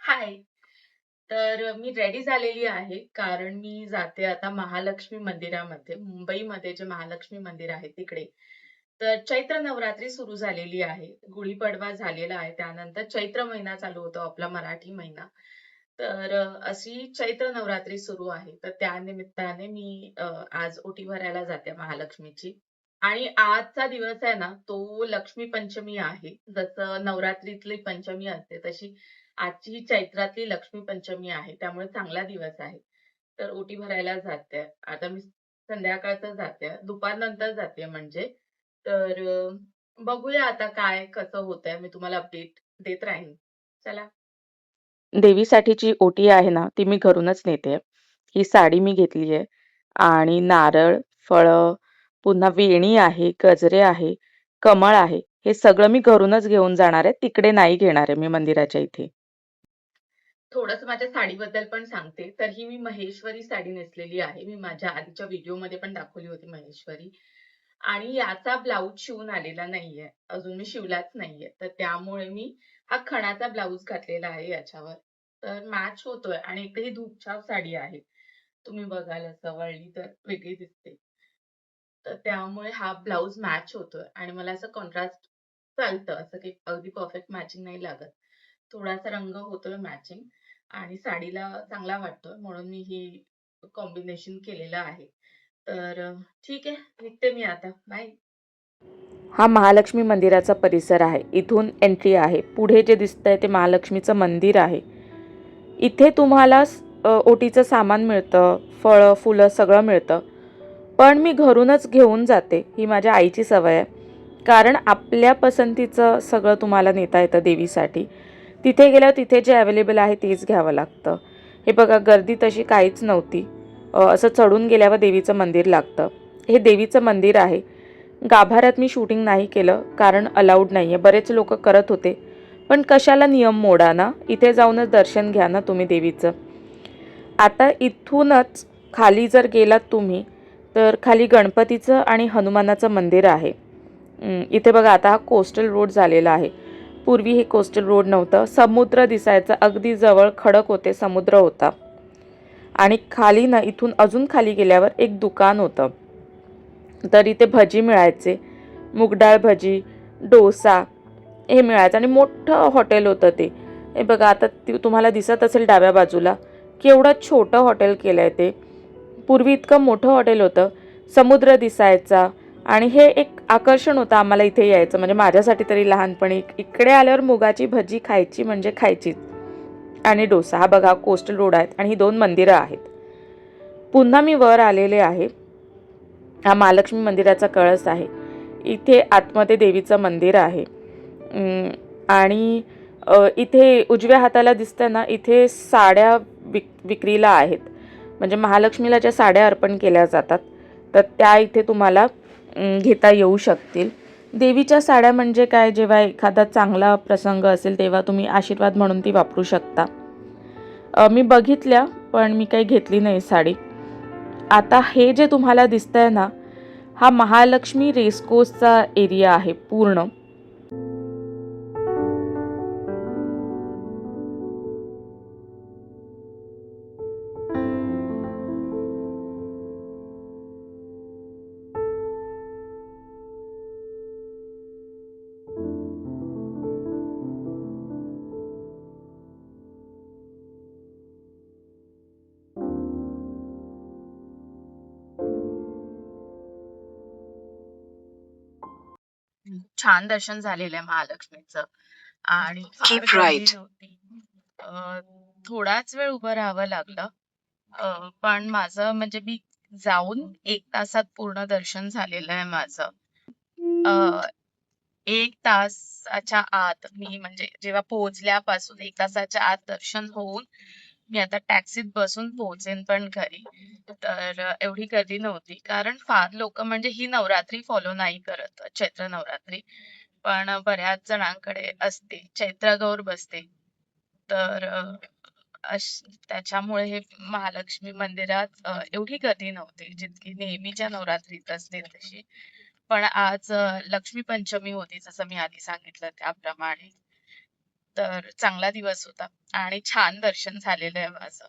हाय. मी ready झालेली आहे, कारण मी जाते आता महालक्ष्मी मंदिरामध्ये. मुंबईमध्ये जे महालक्ष्मी मंदिर आहे तिकडे. तर चैत्र नवरात्री सुरू झालेली आहे. गुढीपाडवा झालेला आहे. त्यानंतर चैत्र महिना चालू होतो, आपला मराठी महिना. अशी चैत्र नवरात्री सुरू आहे. तर त्या निमित्ताने मी आज ओटी भरायला जाते महालक्ष्मीची. आणि आजचा दिवस आहे ना, तो लक्ष्मी पंचमी आहे. जसं नवरात्रीतली पंचमी असते, तशी आजची ही चैत्रातली लक्ष्मी पंचमी आहे. त्यामुळे चांगला दिवस आहे. तर ओटी भरायला जाते. आता मी संध्याकाळचं जाते. दुपारनंतर जाते म्हणजे. बघूया आता काय कसं होतंय. मी तुम्हाला अपडेट देत राहीन. चला. देवीसाठीची ओटी आहे ना, ती मी घरूनच नेते. ही साडी मी घेतली आहे आणि नारळ, फळं, पुन्हा वेणी आहे, गजरे आहे, कमळ आहे. हे सगळं मी घरूनच घेऊन जाणार आहे. तिकडे नाही घेणार आहे मी मंदिराच्या इथे. थोडंसं माझ्या साडीबद्दल पण सांगते. तर ही मी महेश्वरी साडी नेसलेली आहे. मी माझ्या आधीच्या व्हिडिओमध्ये पण दाखवली होती महेश्वरी. आणि याचा ब्लाउज शिवून आलेला नाहीये. अजून मी शिवलाच नाहीये. तर त्यामुळे मी हा खणाचा ब्लाउज घातलेला आहे याच्यावर. तर मॅच होतोय आणि एक ही धूपछाव साडी आहे. तुम्ही बघाल असं वळली तर वेगळी दिसते. तर त्यामुळे हा ब्लाउज मॅच होतोय आणि मला असं कॉन्ट्रास्ट चालतं. असं काही अगदी परफेक्ट मॅचिंग नाही लागत. थोडासा रंग होतोय मॅचिंग आणि साडीला चांगला वाटतोय म्हणून मी ही कॉम्बिनेशन केलेलं आहे. ठीक आहे. निघते मी आता. बाय. हा महालक्ष्मी मंदिराचा परिसर आहे. इथून एंट्री आहे. पुढे जे दिसतंय ते महालक्ष्मीचं मंदिर आहे. इथे तुम्हाला ओटीचं सामान मिळतं, फळं, फुलं सगळं मिळतं. पण मी घरूनच घेऊन जाते. ही माझ्या आईची सवय आहे. कारण आपल्या पसंतीचं सगळं तुम्हाला नेता येतं देवीसाठी. तिथे गेल्यावर तिथे जे अवेलेबल आहे तेच घ्यावं लागतं. हे बघा, गर्दी तशी काहीच नव्हती. असं चढून गेल्यावर देवीचं मंदिर लागतं. हे देवीचं मंदिर आहे. गाभाऱ्यात मी शूटिंग नाही केलं, कारण अलाउड नाही आहे. बरेच लोक करत होते. पण कशाला नियम मोडा ना, इथे जाऊनच दर्शन घ्या ना तुम्ही देवीचं. आता इथूनच खाली जर गेलात तुम्ही, तर खाली गणपतीचं आणि हनुमानाचं मंदिर आहे. इथे बघा, आता हा कोस्टल रोड झालेला आहे. पूर्वी हे कोस्टल रोड नव्हतं. समुद्र दिसायचं, अगदी जवळ खडक होते, समुद्र होता. आणि खाली ना, इथून अजून खाली गेल्यावर एक दुकान होतं. तर इथे भजी मिळायचे, मूगडाळ भजी, डोसा हे मिळायचं आणि मोठं हॉटेल होतं ते. हे बघा, आता तुम्हाला दिसत असेल डाव्या बाजूला, केवढं छोटं हॉटेल केलं आहे ते. पूर्वी इतकं मोठं हॉटेल होतं, समुद्र दिसायचा आणि हे एक आकर्षण होतं आम्हाला इथे यायचं. म्हणजे माझ्यासाठी तरी लहानपणी इकडे आल्यावर मुगाची भजी खायची म्हणजे खायचीच. आणि डोसा. हा बघा, कोस्टल रोड आहेत आणि ही 2 मंदिरं आहेत. पुन्हा मी वर आलेले आहे. हा महालक्ष्मी मंदिराचा कळस आहे. इथे आतमध्ये देवीचं मंदिर आहे. आणि इथे उजव्या हाताला दिसतं ना, इथे साड्या विक्रीला आहेत. म्हणजे महालक्ष्मीला ज्या साड्या अर्पण केल्या जातात, तर त्या इथे तुम्हाला घेता येऊ शकतील. देवीच्या साड्या म्हणजे काय, जेव्हा एखादा चांगला प्रसंग असेल तेव्हा तुम्ही आशीर्वाद म्हणून ती वापरू शकता. मी बघितल्या, पण मी काही घेतली नाही साडी. आता हे जे तुम्हाला दिसतंय ना, हा महालक्ष्मी रेसकोर्सचा एरिया आहे पूर्ण. छान दर्शन झालेलं आहे महालक्ष्मीचं आणि फार गर्दी नव्हती. अ, थोडाच वेळ उभं राहावं लागलं. पण माझं म्हणजे मी जाऊन 1 तासात पूर्ण दर्शन झालेलं आहे माझं. अ, 1 तासाच्या आत मी म्हणजे जेव्हा पोहोचल्यापासून 1 तासाच्या आत दर्शन होऊन मी आता टॅक्सीत बसून पोहोचेन पण घरी. एवढी गर्दी नव्हती. कारण फार लोक म्हणजे ही नवरात्री फॉलो नाही करत, चैत्र नवरात्री. पण बऱ्याच जणांकडे असते. चैत्र गौर बसते. तर अ, त्याच्यामुळे हे महालक्ष्मी मंदिरात एवढी गर्दी नव्हती जितकी नेहमीच्या नवरात्रीत असते तशी. पण आज लक्ष्मी पंचमी होती, जसं मी आधी सांगितलं त्याप्रमाणे. तर चांगला दिवस होता आणि छान दर्शन झालेलं आहे माझं.